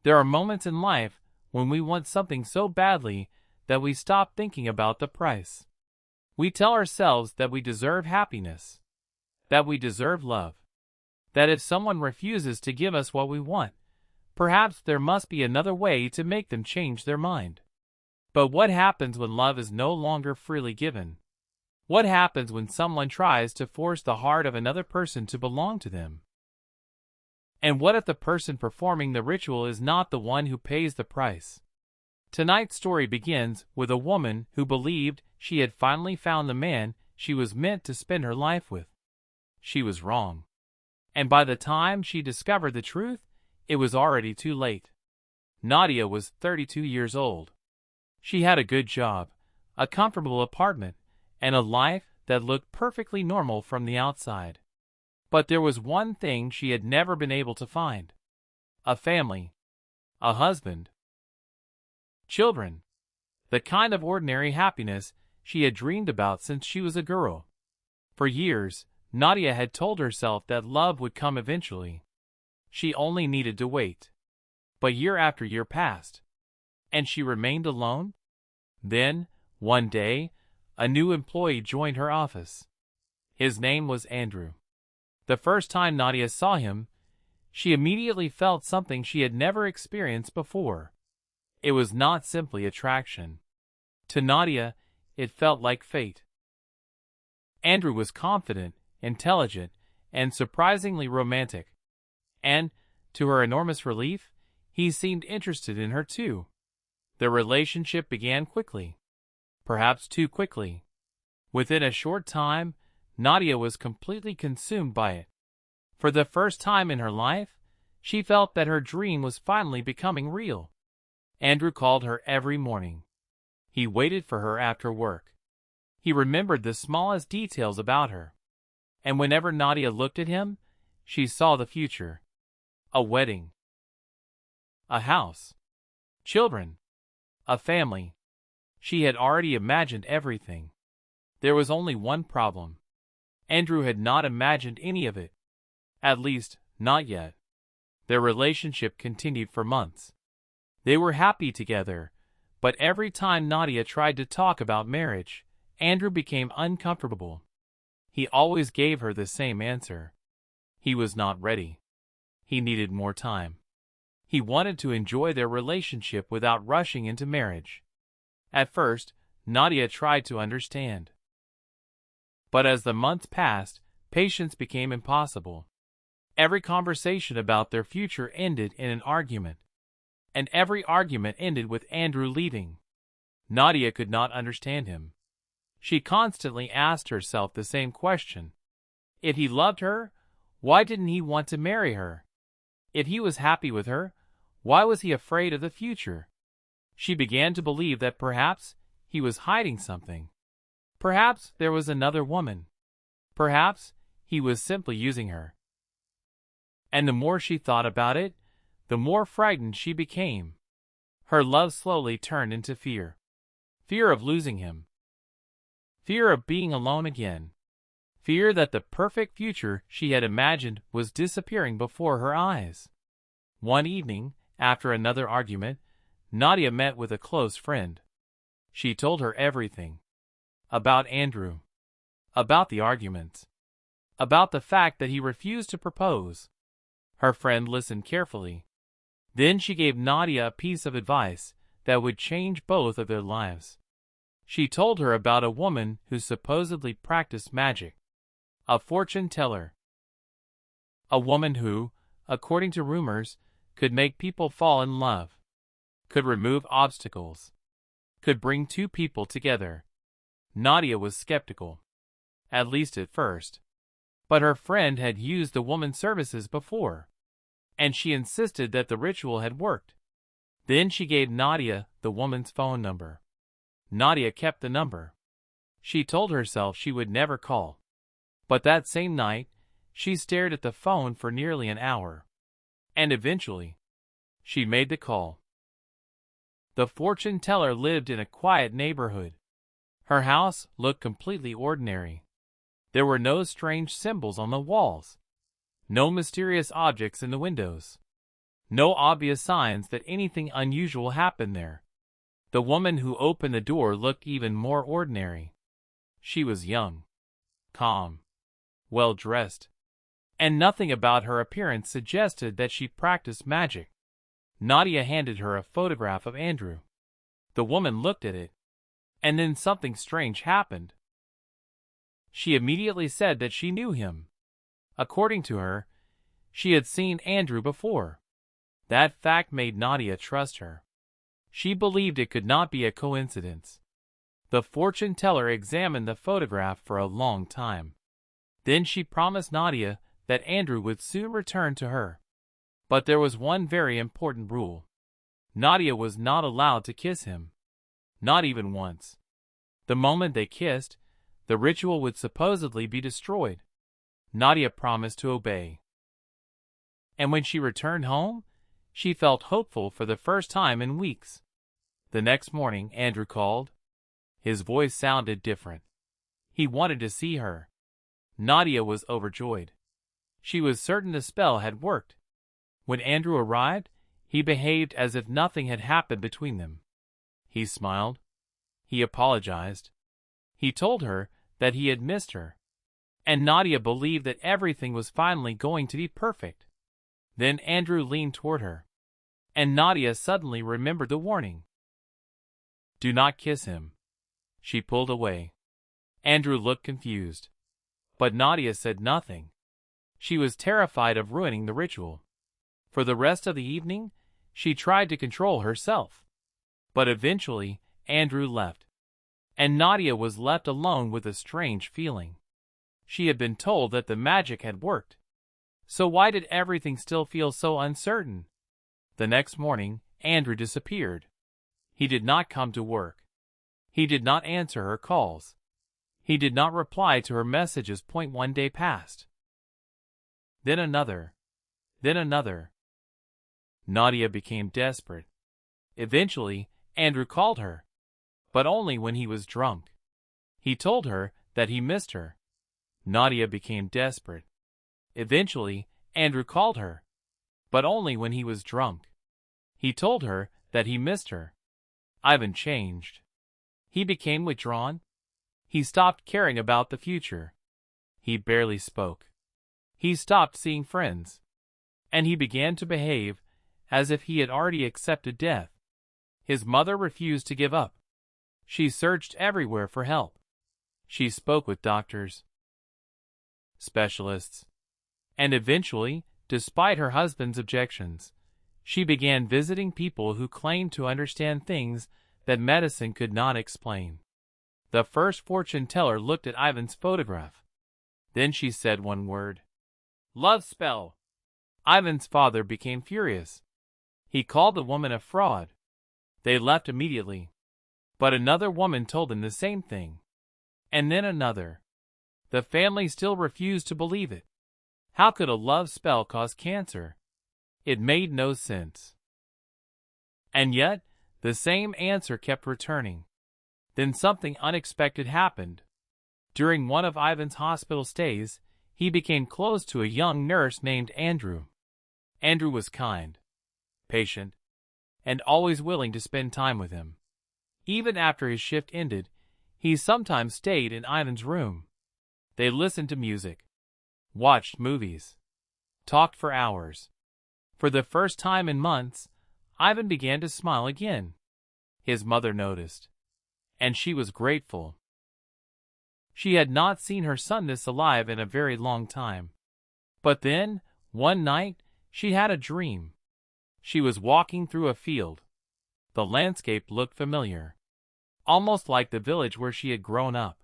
There are moments in life when we want something so badly that we stop thinking about the price. We tell ourselves that we deserve happiness, that we deserve love, that if someone refuses to give us what we want, perhaps there must be another way to make them change their mind. But what happens when love is no longer freely given? What happens when someone tries to force the heart of another person to belong to them? And what if the person performing the ritual is not the one who pays the price? Tonight's story begins with a woman who believed she had finally found the man she was meant to spend her life with. She was wrong. And by the time she discovered the truth, it was already too late. Nadia was 32 years old. She had a good job, a comfortable apartment, and a life that looked perfectly normal from the outside. But there was one thing she had never been able to find: a family, a husband, children, the kind of ordinary happiness she had dreamed about since she was a girl. For years, Nadia had told herself that love would come eventually. She only needed to wait. But year after year passed, and she remained alone. Then, one day, a new employee joined her office. His name was Andrew. The first time Nadia saw him, she immediately felt something she had never experienced before. It was not simply attraction. To Nadia, it felt like fate. Andrew was confident, intelligent, and surprisingly romantic. And, to her enormous relief, he seemed interested in her too. The relationship began quickly. Perhaps too quickly. Within a short time, Nadia was completely consumed by it. For the first time in her life, she felt that her dream was finally becoming real. Andrew called her every morning. He waited for her after work. He remembered the smallest details about her. And whenever Nadia looked at him, she saw the future. A wedding. A house. Children. A family. She had already imagined everything. There was only one problem. Andrew had not imagined any of it. At least, not yet. Their relationship continued for months. They were happy together, but every time Nadia tried to talk about marriage, Andrew became uncomfortable. He always gave her the same answer. He was not ready. He needed more time. He wanted to enjoy their relationship without rushing into marriage. At first, Nadia tried to understand. But as the months passed, patience became impossible. Every conversation about their future ended in an argument. And every argument ended with Andrew leaving. Nadia could not understand him. She constantly asked herself the same question. If he loved her, why didn't he want to marry her? If he was happy with her, why was he afraid of the future? She began to believe that perhaps he was hiding something. Perhaps there was another woman. Perhaps he was simply using her. And the more she thought about it, the more frightened she became. Her love slowly turned into fear. Fear of losing him. Fear of being alone again. Fear that the perfect future she had imagined was disappearing before her eyes. One evening, after another argument, Nadia met with a close friend. She told her everything. About Andrew. About the arguments. About the fact that he refused to propose. Her friend listened carefully. Then she gave Nadia a piece of advice that would change both of their lives. She told her about a woman who supposedly practiced magic. A fortune teller. A woman who, according to rumors, could make people fall in love, could remove obstacles, could bring two people together. Nadia was skeptical, at least at first. But her friend had used the woman's services before, and she insisted that the ritual had worked. Then she gave Nadia the woman's phone number. Nadia kept the number. She told herself she would never call. But that same night, she stared at the phone for nearly an hour. And eventually, she made the call. The fortune teller lived in a quiet neighborhood. Her house looked completely ordinary. There were no strange symbols on the walls, no mysterious objects in the windows. No obvious signs that anything unusual happened there. The woman who opened the door looked even more ordinary. She was young, calm, well-dressed, and nothing about her appearance suggested that she practiced magic. Nadia handed her a photograph of Andrew. The woman looked at it, and then something strange happened. She immediately said that she knew him. According to her, she had seen Andrew before. That fact made Nadia trust her. She believed it could not be a coincidence. The fortune teller examined the photograph for a long time. Then she promised Nadia that Andrew would soon return to her. But there was one very important rule. Nadia was not allowed to kiss him. Not even once. The moment they kissed, the ritual would supposedly be destroyed. Nadia promised to obey. And when she returned home, she felt hopeful for the first time in weeks. The next morning, Andrew called. His voice sounded different. He wanted to see her. Nadia was overjoyed. She was certain the spell had worked. When Andrew arrived, he behaved as if nothing had happened between them. He smiled. He apologized. He told her that he had missed her. And Nadia believed that everything was finally going to be perfect. Then Andrew leaned toward her. And Nadia suddenly remembered the warning. Do not kiss him. She pulled away. Andrew looked confused. But Nadia said nothing. She was terrified of ruining the ritual. For the rest of the evening, she tried to control herself. But eventually, Andrew left. And Nadia was left alone with a strange feeling. She had been told that the magic had worked. So why did everything still feel so uncertain? The next morning, Andrew disappeared. He did not come to work. He did not answer her calls. He did not reply to her messages. One day passed. Then another. Then another. Nadia became desperate. Eventually, Andrew called her. But only when he was drunk. He told her that he missed her. Nadia became desperate. Eventually, Andrew called her. But only when he was drunk. He told her that he missed her. Ivan changed. He became withdrawn. He stopped caring about the future. He barely spoke. He stopped seeing friends. And he began to behave as if he had already accepted death. His mother refused to give up. She searched everywhere for help. She spoke with doctors, specialists, and eventually, despite her husband's objections, she began visiting people who claimed to understand things that medicine could not explain. The first fortune teller looked at Ivan's photograph. Then she said one word. Love spell. Ivan's father became furious. He called the woman a fraud. They left immediately. But another woman told him the same thing. And then another. The family still refused to believe it. How could a love spell cause cancer? It made no sense. And yet, the same answer kept returning. Then something unexpected happened. During one of Ivan's hospital stays, he became close to a young nurse named Andrew. Andrew was kind, patient, and always willing to spend time with him. Even after his shift ended, he sometimes stayed in Ivan's room. They listened to music, watched movies, talked for hours. For the first time in months, Ivan began to smile again. His mother noticed, and she was grateful. She had not seen her son this alive in a very long time. But then, one night, she had a dream. She was walking through a field. The landscape looked familiar, almost like the village where she had grown up.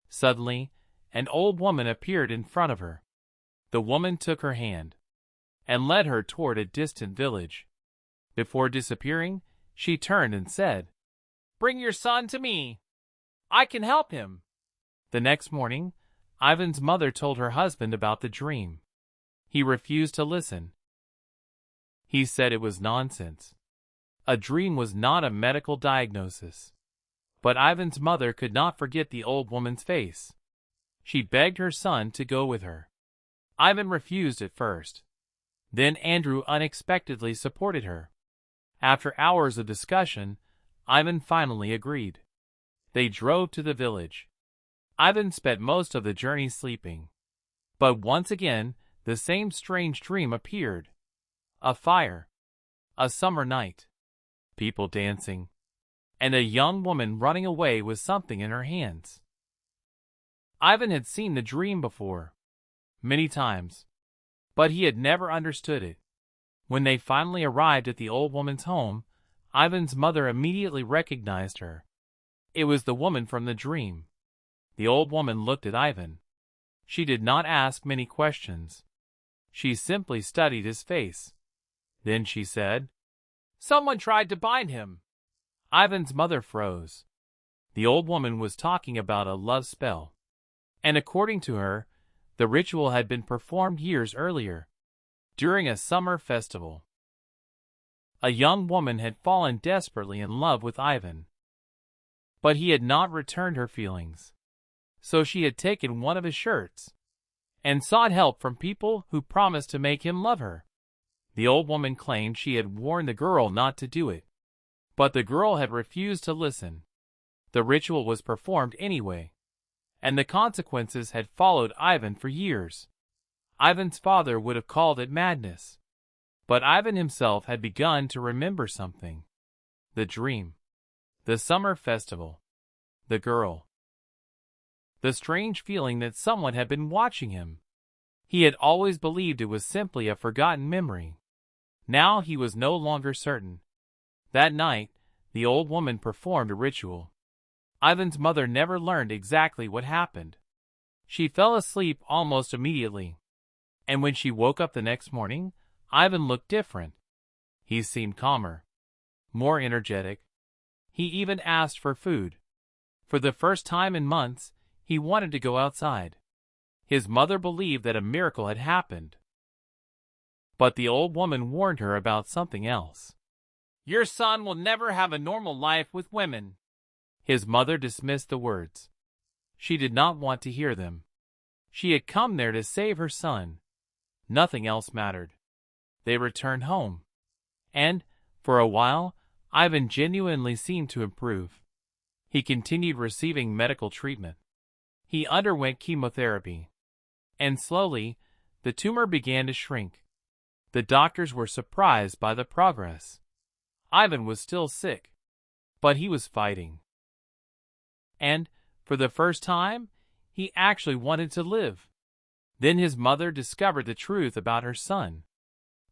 Suddenly, an old woman appeared in front of her. The woman took her hand and led her toward a distant village. Before disappearing, she turned and said, "Bring your son to me. I can help him." The next morning, Ivan's mother told her husband about the dream. He refused to listen. He said it was nonsense. A dream was not a medical diagnosis. But Ivan's mother could not forget the old woman's face. She begged her son to go with her. Ivan refused at first. Then Andrew unexpectedly supported her. After hours of discussion, Ivan finally agreed. They drove to the village. Ivan spent most of the journey sleeping. But once again, the same strange dream appeared. A fire. A summer night. People dancing. And a young woman running away with something in her hands. Ivan had seen the dream before, many times, but he had never understood it. When they finally arrived at the old woman's home, Ivan's mother immediately recognized her. It was the woman from the dream. The old woman looked at Ivan. She did not ask many questions. She simply studied his face. Then she said, "Someone tried to bind him." Ivan's mother froze. The old woman was talking about a love spell. And according to her, the ritual had been performed years earlier, during a summer festival. A young woman had fallen desperately in love with Ivan. But he had not returned her feelings. So she had taken one of his shirts and sought help from people who promised to make him love her. The old woman claimed she had warned the girl not to do it, but the girl had refused to listen. The ritual was performed anyway, and the consequences had followed Ivan for years. Ivan's father would have called it madness, but Ivan himself had begun to remember something. The dream, the summer festival, the girl. The strange feeling that someone had been watching him. He had always believed it was simply a forgotten memory. Now he was no longer certain. That night, the old woman performed a ritual. Ivan's mother never learned exactly what happened. She fell asleep almost immediately. And when she woke up the next morning, Ivan looked different. He seemed calmer, more energetic. He even asked for food. For the first time in months, he wanted to go outside. His mother believed that a miracle had happened. But the old woman warned her about something else. "Your son will never have a normal life with women." His mother dismissed the words. She did not want to hear them. She had come there to save her son. Nothing else mattered. They returned home. And, for a while, Ivan genuinely seemed to improve. He continued receiving medical treatment. He underwent chemotherapy. And slowly, the tumor began to shrink. The doctors were surprised by the progress. Ivan was still sick, but he was fighting. And, for the first time, he actually wanted to live. Then his mother discovered the truth about her son.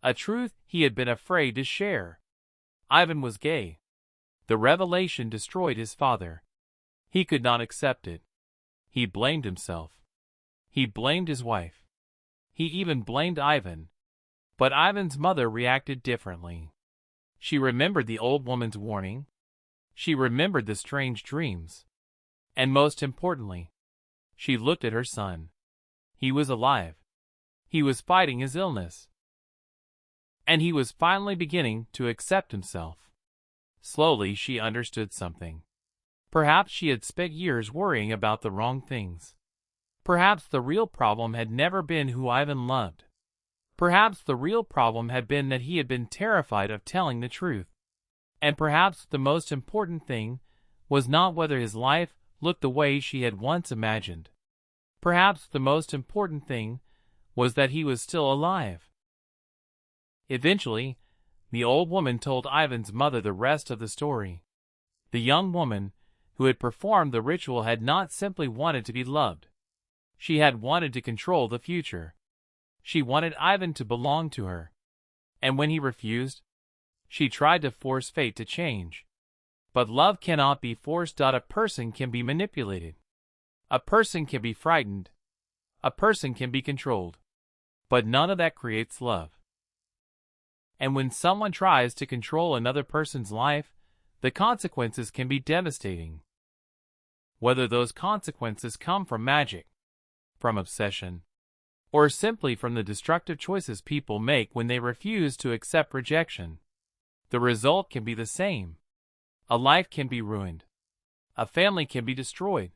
A truth he had been afraid to share. Ivan was gay. The revelation destroyed his father. He could not accept it. He blamed himself. He blamed his wife. He even blamed Ivan. But Ivan's mother reacted differently. She remembered the old woman's warning. She remembered the strange dreams. And most importantly, she looked at her son. He was alive. He was fighting his illness. And he was finally beginning to accept himself. Slowly she understood something. Perhaps she had spent years worrying about the wrong things. Perhaps the real problem had never been who Ivan loved. Perhaps the real problem had been that he had been terrified of telling the truth. And perhaps the most important thing was not whether his life looked the way she had once imagined. Perhaps the most important thing was that he was still alive. Eventually, the old woman told Ivan's mother the rest of the story. The young woman who had performed the ritual had not simply wanted to be loved. She had wanted to control the future. She wanted Ivan to belong to her. And when he refused, she tried to force fate to change. But love cannot be forced. A person can be manipulated. A person can be frightened. A person can be controlled. But none of that creates love. And when someone tries to control another person's life, the consequences can be devastating. Whether those consequences come from magic, from obsession, or simply from the destructive choices people make when they refuse to accept rejection, the result can be the same. A life can be ruined. A family can be destroyed.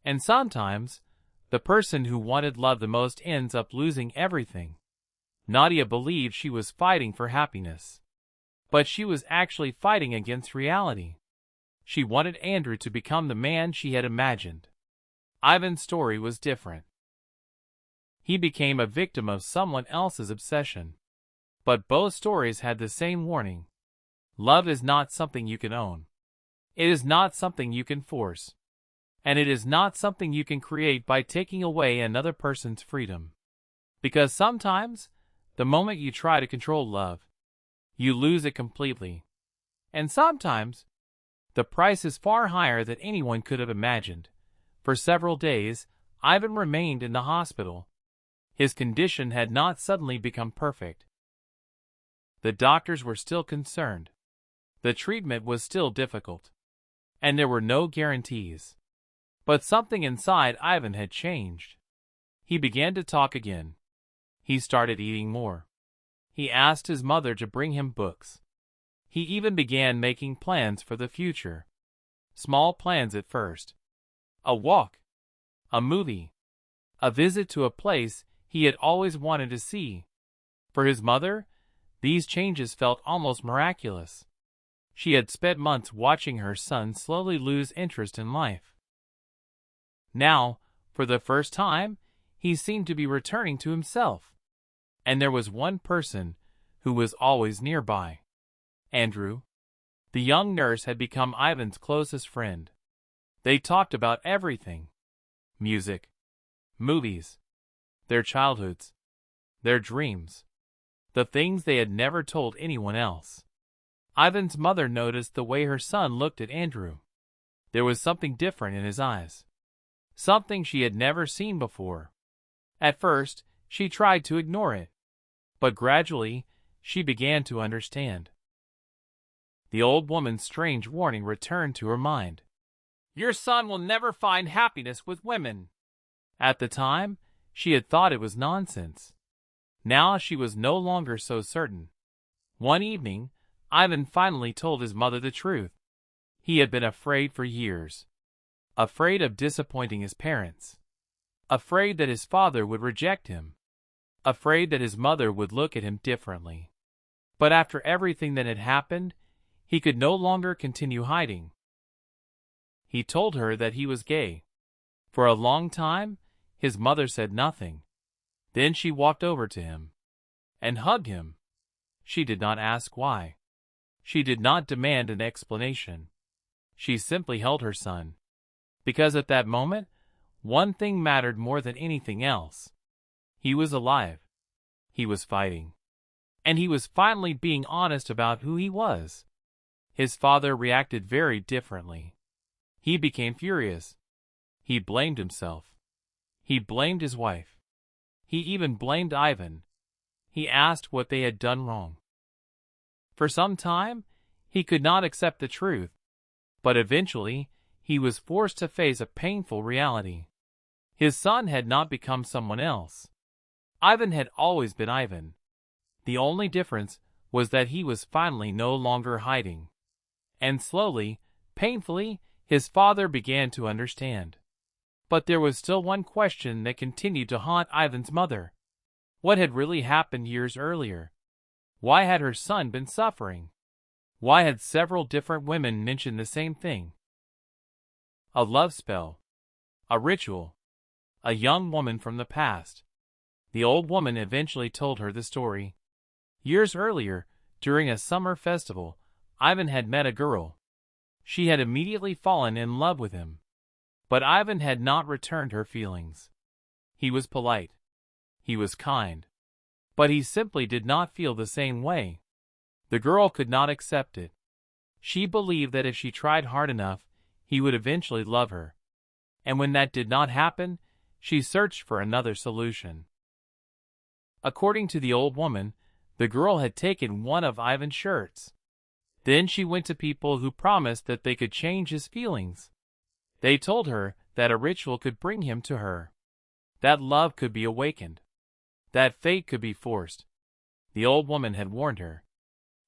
And sometimes, the person who wanted love the most ends up losing everything. Nadia believed she was fighting for happiness, but she was actually fighting against reality. She wanted Andrew to become the man she had imagined. Ivan's story was different. He became a victim of someone else's obsession. But both stories had the same warning. Love is not something you can own. It is not something you can force. And it is not something you can create by taking away another person's freedom. Because sometimes, the moment you try to control love, you lose it completely. And sometimes, the price is far higher than anyone could have imagined. For several days, Ivan remained in the hospital. His condition had not suddenly become perfect. The doctors were still concerned. The treatment was still difficult. And there were no guarantees. But something inside Ivan had changed. He began to talk again. He started eating more. He asked his mother to bring him books. He even began making plans for the future. Small plans at first. A walk. A movie. A visit to a place he had always wanted to see. For his mother, these changes felt almost miraculous. She had spent months watching her son slowly lose interest in life. Now, for the first time, he seemed to be returning to himself. And there was one person who was always nearby. Andrew. The young nurse had become Ivan's closest friend. They talked about everything. Music. Movies. Their childhoods. Their dreams. The things they had never told anyone else. Ivan's mother noticed the way her son looked at Andrew. There was something different in his eyes. Something she had never seen before. At first, she tried to ignore it. But gradually, she began to understand. The old woman's strange warning returned to her mind. Your son will never find happiness with women. At the time, she had thought it was nonsense. Now she was no longer so certain. One evening, Ivan finally told his mother the truth. He had been afraid for years. Afraid of disappointing his parents. Afraid that his father would reject him. Afraid that his mother would look at him differently. But after everything that had happened, he could no longer continue hiding. He told her that he was gay. For a long time, his mother said nothing. Then she walked over to him and hugged him. She did not ask why. She did not demand an explanation. She simply held her son. Because at that moment, one thing mattered more than anything else. He was alive. He was fighting. And he was finally being honest about who he was. His father reacted very differently. He became furious. He blamed himself. He blamed his wife. He even blamed Ivan. He asked what they had done wrong. For some time, he could not accept the truth. But eventually, he was forced to face a painful reality. His son had not become someone else. Ivan had always been Ivan. The only difference was that he was finally no longer hiding. And slowly, painfully, his father began to understand. But there was still one question that continued to haunt Ivan's mother. What had really happened years earlier? Why had her son been suffering? Why had several different women mentioned the same thing? A love spell. A ritual. A young woman from the past. The old woman eventually told her the story. Years earlier, during a summer festival, Ivan had met a girl. She had immediately fallen in love with him. But Ivan had not returned her feelings. He was polite. He was kind. But he simply did not feel the same way. The girl could not accept it. She believed that if she tried hard enough, he would eventually love her. And when that did not happen, she searched for another solution. According to the old woman, the girl had taken one of Ivan's shirts. Then she went to people who promised that they could change his feelings. They told her that a ritual could bring him to her. That love could be awakened. That fate could be forced. The old woman had warned her.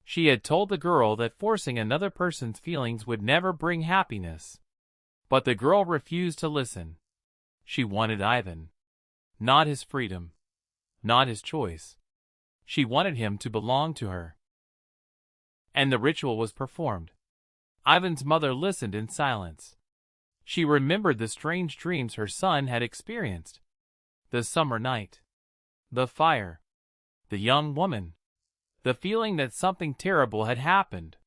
She had told the girl that forcing another person's feelings would never bring happiness. But the girl refused to listen. She wanted Ivan. Not his freedom. Not his choice. She wanted him to belong to her. And the ritual was performed. Ivan's mother listened in silence. She remembered the strange dreams her son had experienced. The summer night. The fire. The young woman. The feeling that something terrible had happened.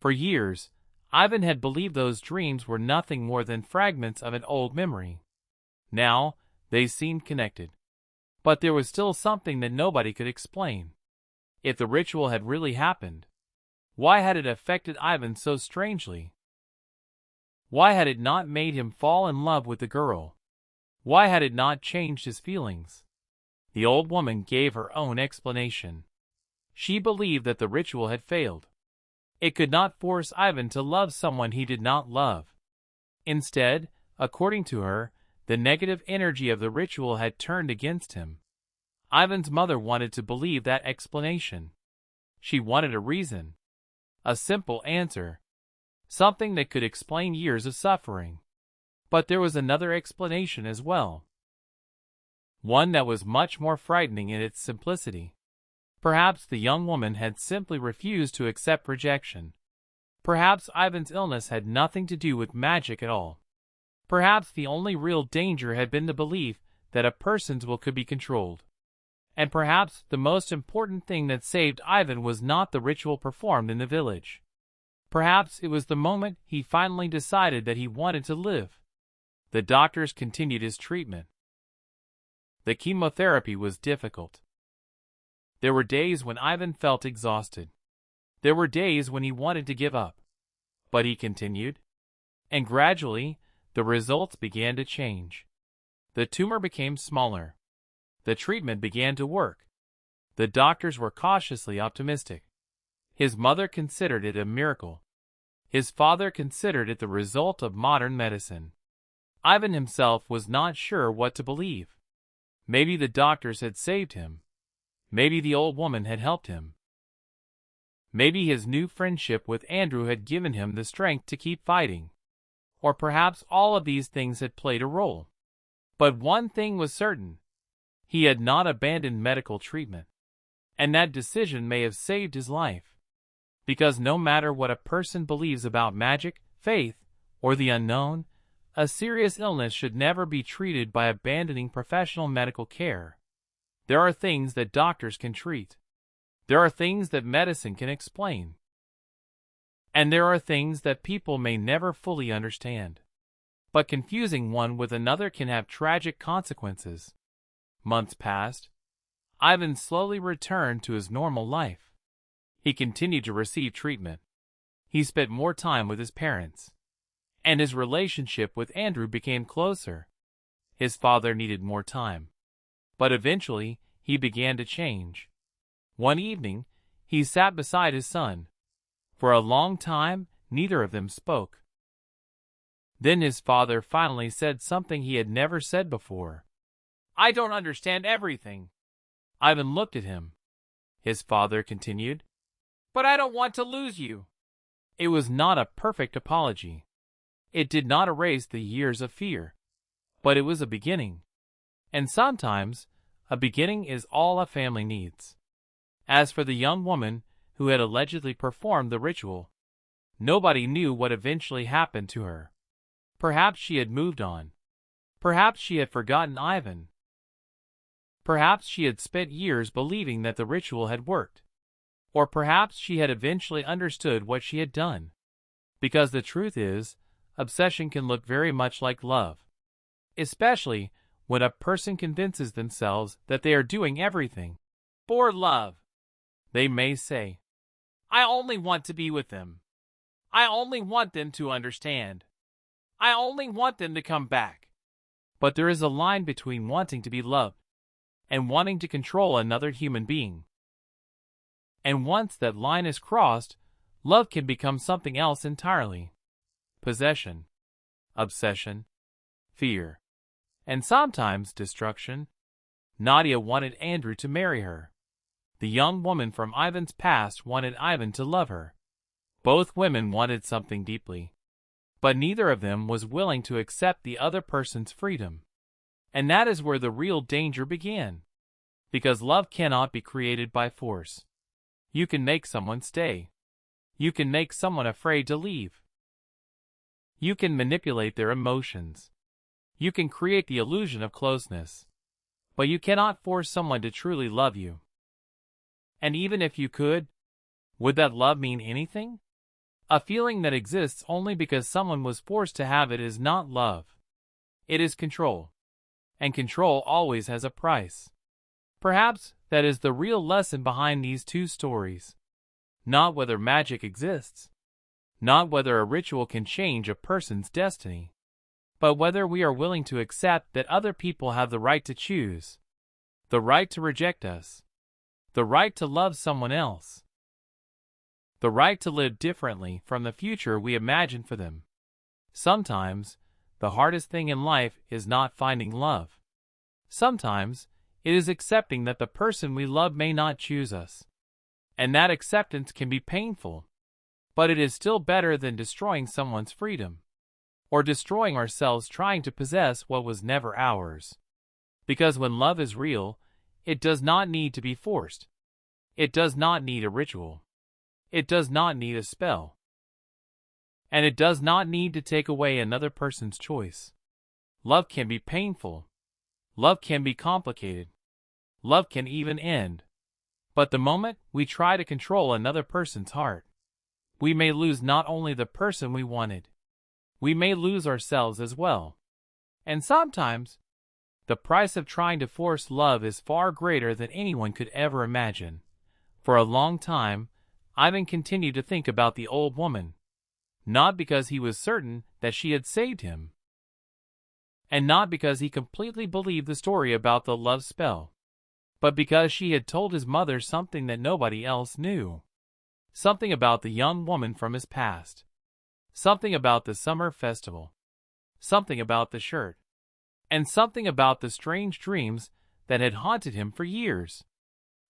For years, Ivan had believed those dreams were nothing more than fragments of an old memory. Now, they seemed connected. But there was still something that nobody could explain. If the ritual had really happened, why had it affected Ivan so strangely? Why had it not made him fall in love with the girl? Why had it not changed his feelings? The old woman gave her own explanation. She believed that the ritual had failed. It could not force Ivan to love someone he did not love. Instead, according to her, the negative energy of the ritual had turned against him. Ivan's mother wanted to believe that explanation. She wanted a reason. A simple answer. Something that could explain years of suffering. But there was another explanation as well. One that was much more frightening in its simplicity. Perhaps the young woman had simply refused to accept rejection. Perhaps Ivan's illness had nothing to do with magic at all. Perhaps the only real danger had been the belief that a person's will could be controlled. And perhaps the most important thing that saved Ivan was not the ritual performed in the village. Perhaps it was the moment he finally decided that he wanted to live. The doctors continued his treatment. The chemotherapy was difficult. There were days when Ivan felt exhausted. There were days when he wanted to give up. But he continued. And gradually, the results began to change. The tumor became smaller. The treatment began to work. The doctors were cautiously optimistic. His mother considered it a miracle. His father considered it the result of modern medicine. Ivan himself was not sure what to believe. Maybe the doctors had saved him. Maybe the old woman had helped him. Maybe his new friendship with Andrew had given him the strength to keep fighting. Or perhaps all of these things had played a role. But one thing was certain. He had not abandoned medical treatment. And that decision may have saved his life. Because no matter what a person believes about magic, faith, or the unknown, a serious illness should never be treated by abandoning professional medical care. There are things that doctors can treat. There are things that medicine can explain. And there are things that people may never fully understand. But confusing one with another can have tragic consequences. Months passed. Ivan slowly returned to his normal life. He continued to receive treatment. He spent more time with his parents. And his relationship with Andrew became closer. His father needed more time. But eventually, he began to change. One evening, he sat beside his son. For a long time, neither of them spoke. Then his father finally said something he had never said before. "I don't understand everything." Ivan looked at him. His father continued, "But I don't want to lose you." It was not a perfect apology. It did not erase the years of fear. But it was a beginning. And sometimes, a beginning is all a family needs. As for the young woman who had allegedly performed the ritual, nobody knew what eventually happened to her. Perhaps she had moved on. Perhaps she had forgotten Ivan. Perhaps she had spent years believing that the ritual had worked. Or perhaps she had eventually understood what she had done. Because the truth is, obsession can look very much like love. Especially when a person convinces themselves that they are doing everything for love. They may say, "I only want to be with them. I only want them to understand. I only want them to come back." But there is a line between wanting to be loved and wanting to control another human being. And once that line is crossed, love can become something else entirely. Possession, obsession, fear, and sometimes destruction. Nadia wanted Andrew to marry her. The young woman from Ivan's past wanted Ivan to love her. Both women wanted something deeply. But neither of them was willing to accept the other person's freedom. And that is where the real danger began. Because love cannot be created by force. You can make someone stay. You can make someone afraid to leave. You can manipulate their emotions. You can create the illusion of closeness. But you cannot force someone to truly love you. And even if you could, would that love mean anything? A feeling that exists only because someone was forced to have it is not love. It is control. And control always has a price. Perhaps that is the real lesson behind these two stories. Not whether magic exists. Not whether a ritual can change a person's destiny. But whether we are willing to accept that other people have the right to choose. The right to reject us. The right to love someone else. The right to live differently from the future we imagine for them. Sometimes, the hardest thing in life is not finding love. Sometimes, it is accepting that the person we love may not choose us. And that acceptance can be painful. But it is still better than destroying someone's freedom. Or destroying ourselves trying to possess what was never ours. Because when love is real, it does not need to be forced. It does not need a ritual. It does not need a spell. And it does not need to take away another person's choice. Love can be painful. Love can be complicated. Love can even end. But the moment we try to control another person's heart, we may lose not only the person we wanted, we may lose ourselves as well. And sometimes, the price of trying to force love is far greater than anyone could ever imagine. For a long time, Ivan continued to think about the old woman. Not because he was certain that she had saved him. And not because he completely believed the story about the love spell. But because she had told his mother something that nobody else knew. Something about the young woman from his past. Something about the summer festival. Something about the shirt. And something about the strange dreams that had haunted him for years.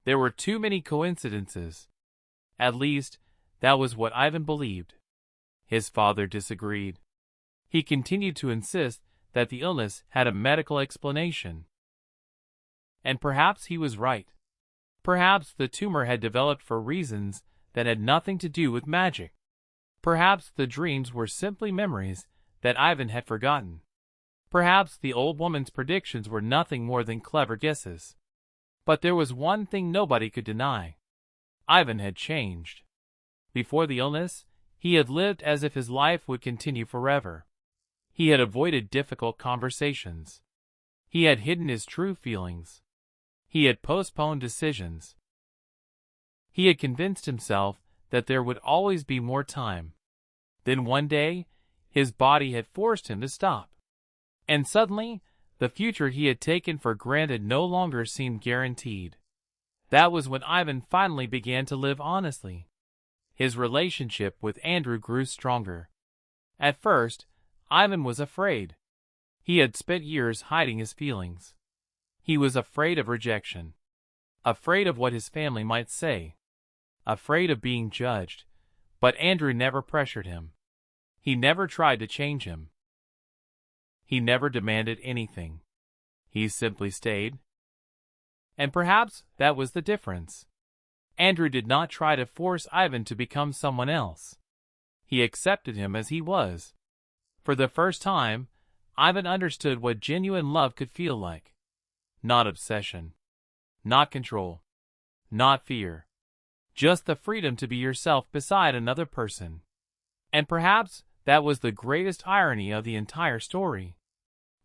There were too many coincidences. At least, that was what Ivan believed. His father disagreed. He continued to insist that the illness had a medical explanation. And perhaps he was right. Perhaps the tumor had developed for reasons that had nothing to do with magic. Perhaps the dreams were simply memories that Ivan had forgotten. Perhaps the old woman's predictions were nothing more than clever guesses. But there was one thing nobody could deny. Ivan had changed. Before the illness, he had lived as if his life would continue forever. He had avoided difficult conversations. He had hidden his true feelings. He had postponed decisions. He had convinced himself that there would always be more time. Then one day, his body had forced him to stop. And suddenly, the future he had taken for granted no longer seemed guaranteed. That was when Ivan finally began to live honestly. His relationship with Andrew grew stronger. At first, Ivan was afraid. He had spent years hiding his feelings. He was afraid of rejection. Afraid of what his family might say. Afraid of being judged. But Andrew never pressured him. He never tried to change him. He never demanded anything. He simply stayed. And perhaps that was the difference. Andrew did not try to force Ivan to become someone else. He accepted him as he was. For the first time, Ivan understood what genuine love could feel like. Not obsession. Not control. Not fear. Just the freedom to be yourself beside another person. And perhaps that was the greatest irony of the entire story.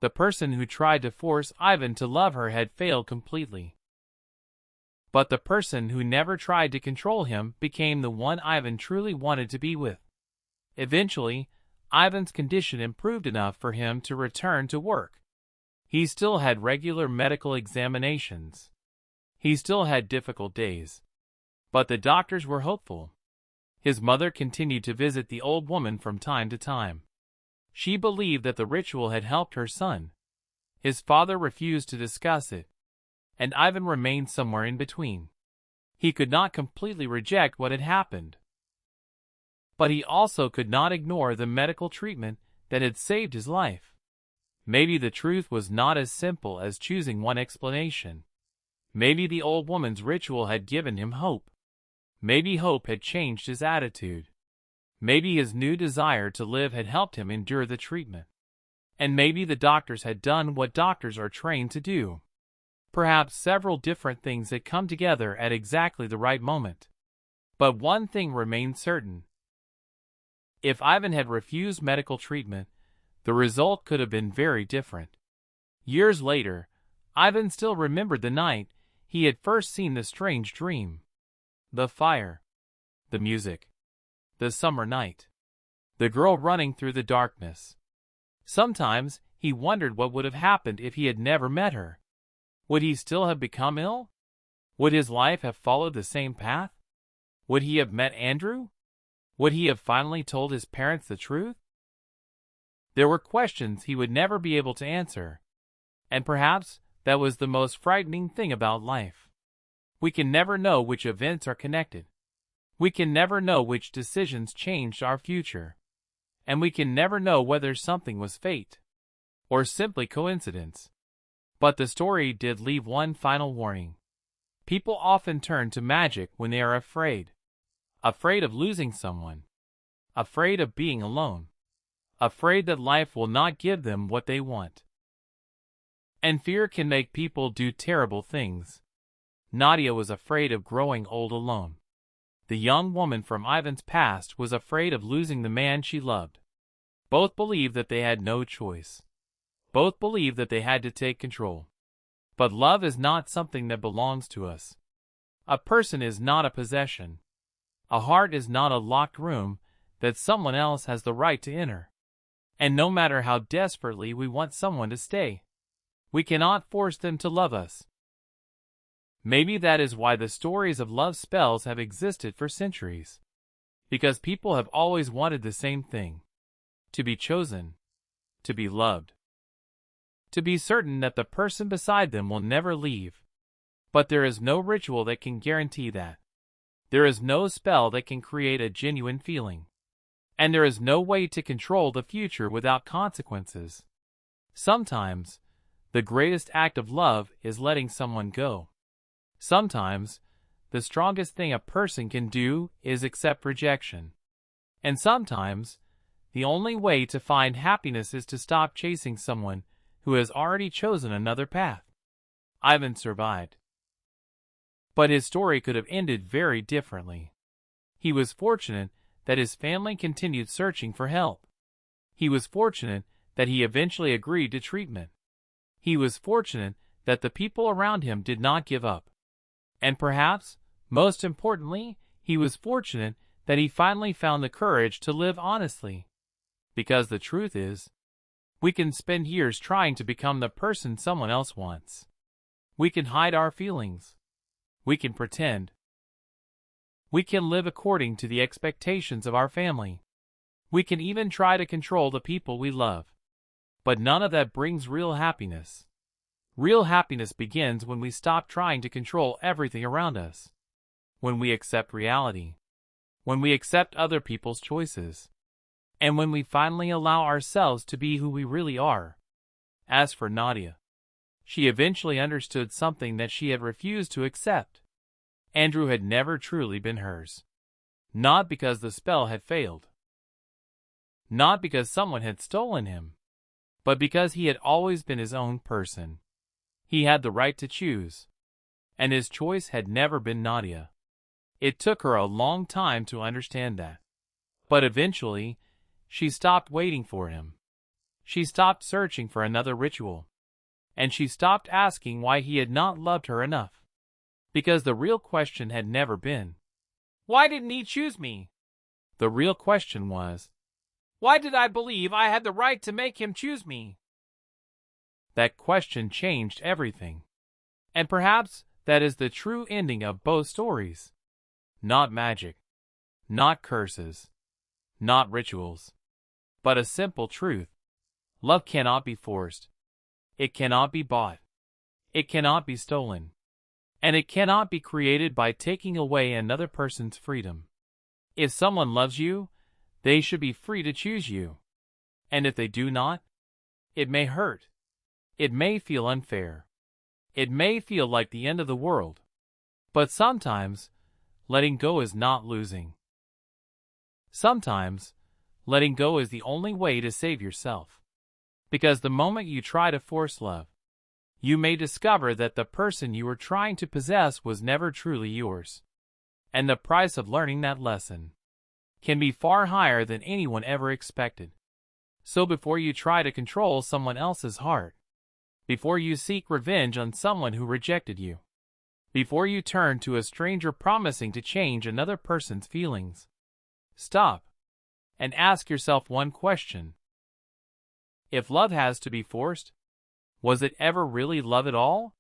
The person who tried to force Ivan to love her had failed completely. But the person who never tried to control him became the one Ivan truly wanted to be with. Eventually, Ivan's condition improved enough for him to return to work. He still had regular medical examinations. He still had difficult days. But the doctors were hopeful. His mother continued to visit the old woman from time to time. She believed that the ritual had helped her son. His father refused to discuss it. And Ivan remained somewhere in between. He could not completely reject what had happened. But he also could not ignore the medical treatment that had saved his life. Maybe the truth was not as simple as choosing one explanation. Maybe the old woman's ritual had given him hope. Maybe hope had changed his attitude. Maybe his new desire to live had helped him endure the treatment. And maybe the doctors had done what doctors are trained to do. Perhaps several different things had come together at exactly the right moment. But one thing remained certain. If Ivan had refused medical treatment, the result could have been very different. Years later, Ivan still remembered the night he had first seen the strange dream. The fire, the music, the summer night, the girl running through the darkness. Sometimes he wondered what would have happened if he had never met her. Would he still have become ill? Would his life have followed the same path? Would he have met Andrew? Would he have finally told his parents the truth? There were questions he would never be able to answer. And perhaps that was the most frightening thing about life. We can never know which events are connected. We can never know which decisions changed our future. And we can never know whether something was fate or simply coincidence. But the story did leave one final warning. People often turn to magic when they are afraid. Afraid of losing someone. Afraid of being alone. Afraid that life will not give them what they want. And fear can make people do terrible things. Nadia was afraid of growing old alone. The young woman from Ivan's past was afraid of losing the man she loved. Both believed that they had no choice. Both believed that they had to take control. But love is not something that belongs to us. A person is not a possession. A heart is not a locked room that someone else has the right to enter. And no matter how desperately we want someone to stay, we cannot force them to love us. Maybe that is why the stories of love spells have existed for centuries. Because people have always wanted the same thing. To be chosen. To be loved. To be certain that the person beside them will never leave. But there is no ritual that can guarantee that. There is no spell that can create a genuine feeling. And there is no way to control the future without consequences. Sometimes, the greatest act of love is letting someone go. Sometimes, the strongest thing a person can do is accept rejection. And sometimes, the only way to find happiness is to stop chasing someone who has already chosen another path. Ivan survived. But his story could have ended very differently. He was fortunate that his family continued searching for help. He was fortunate that he eventually agreed to treatment. He was fortunate that the people around him did not give up. And perhaps, most importantly, he was fortunate that he finally found the courage to live honestly. Because the truth is, we can spend years trying to become the person someone else wants. We can hide our feelings. We can pretend. We can live according to the expectations of our family. We can even try to control the people we love. But none of that brings real happiness. Real happiness begins when we stop trying to control everything around us. When we accept reality. When we accept other people's choices. And when we finally allow ourselves to be who we really are. As for Nadia, she eventually understood something that she had refused to accept. Andrew had never truly been hers. Not because the spell had failed. Not because someone had stolen him. But because he had always been his own person. He had the right to choose. And his choice had never been Nadia. It took her a long time to understand that. But eventually, she stopped waiting for him. She stopped searching for another ritual. And she stopped asking why he had not loved her enough. Because the real question had never been, why didn't he choose me? The real question was, why did I believe I had the right to make him choose me? That question changed everything. And perhaps that is the true ending of both stories. Not magic. Not curses. Not rituals. But a simple truth. Love cannot be forced. It cannot be bought. It cannot be stolen. And it cannot be created by taking away another person's freedom. If someone loves you, they should be free to choose you. And if they do not, it may hurt. It may feel unfair. It may feel like the end of the world, but sometimes letting go is not losing. Sometimes letting go is the only way to save yourself. Because the moment you try to force love, you may discover that the person you were trying to possess was never truly yours. And the price of learning that lesson can be far higher than anyone ever expected. So before you try to control someone else's heart, before you seek revenge on someone who rejected you, before you turn to a stranger promising to change another person's feelings, stop and ask yourself one question. If love has to be forced, was it ever really love at all?